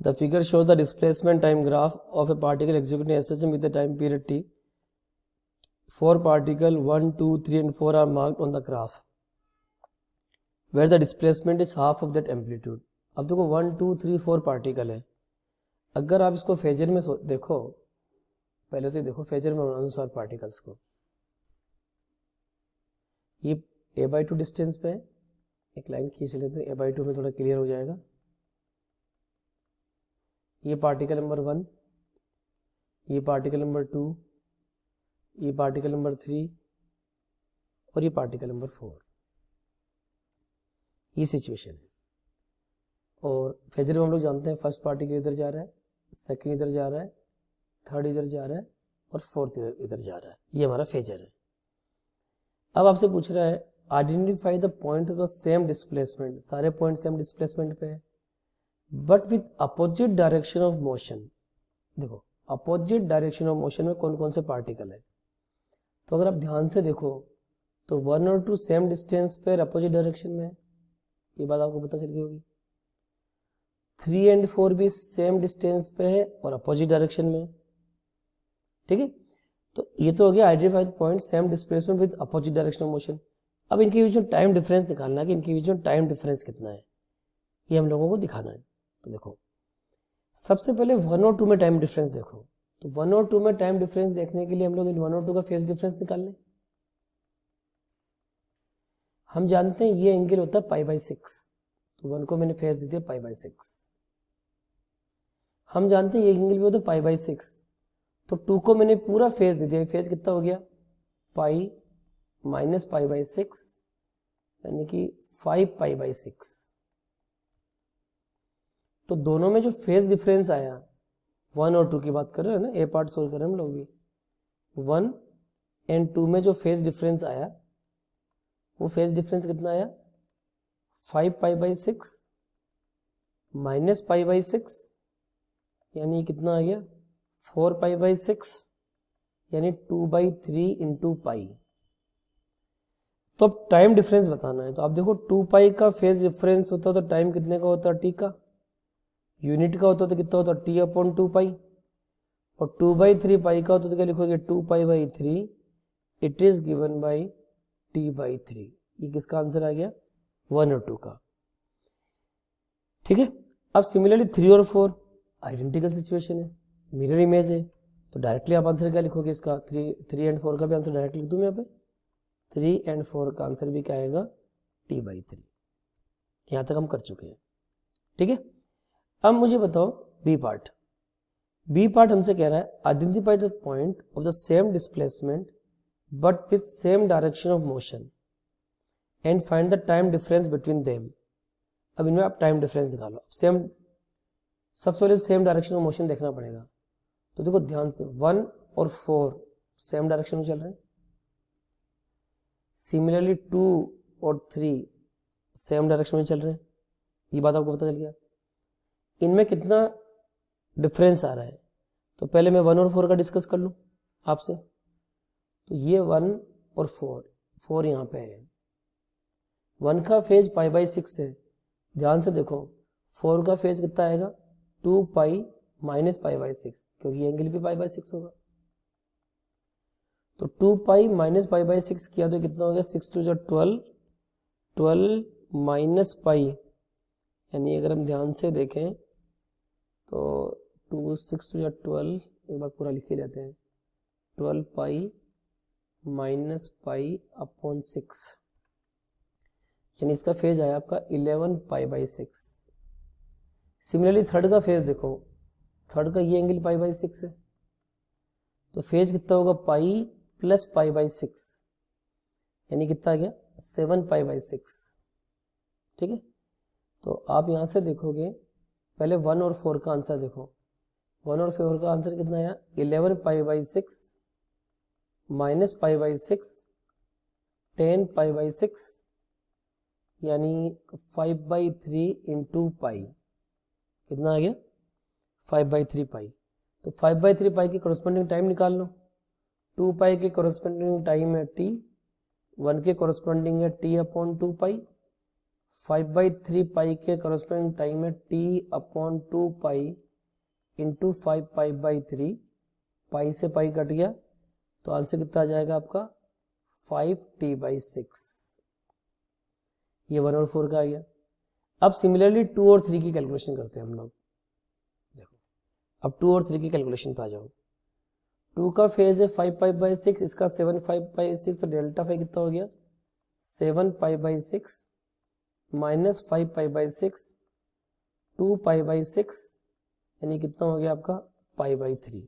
The figure shows the displacement time graph of a particle executing a SHM with a time period t. 4 particles 1, 2, 3 and 4 are marked on the graph where the displacement is half of that amplitude. अब देखो 1, 2, 3, 4 particle है. अगर आप इसको phasor में देखो, पहले तो देखो फेजर में अनुसार पार्टिकल्स को, ये a/2 डिस्टेंस पे है. एक लाइन खींच लेते हैं, a/2 में थोड़ा क्लियर हो जाएगा. ये पार्टिकल नंबर 1, ये पार्टिकल नंबर 2, ये पार्टिकल नंबर 3 और ये पार्टिकल नंबर 4. ये सिचुएशन है. और फेजर में हम लोग जानते हैं फर्स्ट पार्टिकल इधर जा रहा है, सेकंड इधर जा रहा है, थर्ड इधर जा रहा है और फोर्थ इधर जा रहा है. ये हमारा फेजर है. अब आपसे पूछ रहा है identify the point of the same displacement. सारे पॉइंट सेम डिस्प्लेसमेंट पे है but with opposite direction of motion. देखो अपोजिट डायरेक्शन ऑफ मोशन में कौन कौन से पार्टिकल है. तो अगर आप ध्यान से देखो तो 1 और 2 सेम डिस्टेंस पर अपोजिट डायरेक्शन में है, ये बात आपको पता चल गई होगी. 3 एंड 4 भी सेम डिस्टेंस पे है और अपोजिट डायरेक्शन में. ठीक है, तो ये तो हो गया identified point same displacement with opposite direction of motion. अब इनके बीच में टाइम डिफरेंस निकालना है कि इनके बीच में टाइम डिफरेंस कितना है, ये हम लोगों को दिखाना है. तो देखो सबसे पहले 1 और 2 में टाइम डिफरेंस देखो. तो 1 और 2 में टाइम डिफरेंस देखने के लिए हम लोग इन 1 और 2 का फेज डिफरेंस निकाल लें. हम जानते हैं ये एंगल होता है π/6, तो 1 को मैंने फेज दे दिया π/6. हम जानते हैं ये एंगल भी होता है π/6, तो 2 को मैंने पूरा फेज दे दिया. फेज कितना हो गया पाई माइनस π/6 यानी कि 5π/6. तो दोनों में जो फेज डिफरेंस आया 1 और 2 की बात कर रहे हैं ना, ए पार्ट सोल्व कर रहे हैं हम लोग भी. 1 एंड 2 में जो फेज डिफरेंस आया वो फेज डिफरेंस कितना आया 5π/6 माइनस π/6 यानी कितना आ गया 4π/6 यानी 2/3 इंटू पाई. तो अब टाइम डिफरेंस बताना है. तो आप देखो 2π का फेज डिफरेंस होता तो टाइम कितने का होता टी का, यूनिट का होता तो कितना होता t/2π. और 2/3 पाई का होता तो क्या लिखोगे 2π/3. It is given by t/3. ये किसका आंसर आ गया 1 और 2 का. ठीक है, अब सिमिलरली 3 और 4 आइडेंटिकल सिचुएशन है, मिरर इमेज है. तो डायरेक्टली आप आंसर क्या लिखोगे इसका 3 एंड 4 का भी आंसर डायरेक्टली लिख दूं मैं यहाँ पे. 3 एंड 4 का आंसर भी क्या आएगा t/3. यहाँ तक हम कर चुके हैं. ठीक है, अब मुझे बताओ बी पार्ट. बी पार्ट हमसे कह रहा है identify the point of the same displacement but with same direction of motion and find the time difference between them. अब इनमें आप टाइम डिफरेंस निकालो. सेम, सबसे पहले सेम डायरेक्शन ऑफ मोशन देखना पड़ेगा. तो देखो ध्यान से 1 और 4 सेम डायरेक्शन में चल रहे हैं. सिमिलरली 2 और 3 सेम डायरेक्शन में चल रहे हैं. ये बात आपको पता चल गया. इनमें कितना डिफरेंस आ रहा है. तो पहले मैं 1 और 4 का डिस्कस कर लूं आपसे. तो ये 1 और 4 यहाँ पे है. 1 का फेज π/6 है. ध्यान से देखो 4 का फेज कितना आएगा 2π माइनस π/6 क्योंकि एंगल भी π/6 होगा. तो 2π माइनस π/6 किया तो कितना हो गया 6 2 12, 12 माइनस पाई यानी अगर हम ध्यान से देखें तो 2 6 2 12, एक बार पूरा लिख ही लेते हैं. 12π माइनस π/6 यानी इसका फेज आया आपका 11π/6. सिमिलरली थर्ड का फेज देखो, थर्ड का ये एंगल π/6 है. तो फेज कितना होगा पाई प्लस π/6 यानी कितना आ गया 7π/6. ठीक है, तो आप यहां से देखोगे पहले 1 और 4 का आंसर देखो. 1 और 4 का आंसर कितना आया 11π/6 माइनस π/6 10π/6 यानी 5/3 इंटू पाई. कितना आ गया 5/3 पाई. तो 5/3 पाई की कोरस्पोंडिंग टाइम निकाल लो. 2π के कोरस्पोंडिंग टाइम है t, 1 के कोरस्पोंडिंग है t/2 पाई, 5/3 पाई के करस्पॉन्डिंग टाइम है t/2 पाई इंटू 5 पाई/3, पाई से पाई कट गया तो आंसर कितना आ जाएगा आपका 5t/6। ये 1 और 4 का आ गया। अब सिमिलरली 2 और 3 की कैलकुलेशन करते हैं हम लोग। देखो अब 2 और 3 की कैलकुलेशन पे आ जाओ। 2 का फेज है 5 पाई/6, इसका 7 5/6, तो डेल्टा फाई कितना हो गया 7 पाई/6 माइनस 5 पाई/6 2 पाई/6 यानी कितना हो गया आपका पाई/3।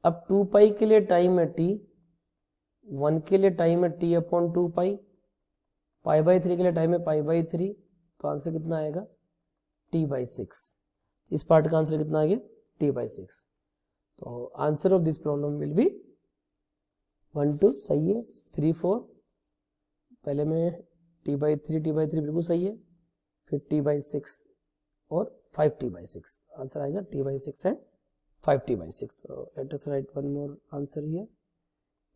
अब 2 पाई के लिए टाइम है t, 1 के लिए टाइम है t/2 पाई, पाई/3 के लिए टाइम है पाई/3, तो आंसर कितना आएगा t/6। इस पार्ट का आंसर कितना आ गया t/6। तो answer of this problem will be 1 2 सही है, 3 4 पहले में t/3 बिल्कुल सही है, फिर t/6 और 5t/6 आंसर आएगा t/6 एंड 5t/6। तो let us right one more answer here,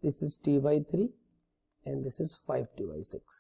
this is t/3 and this is 5t/6।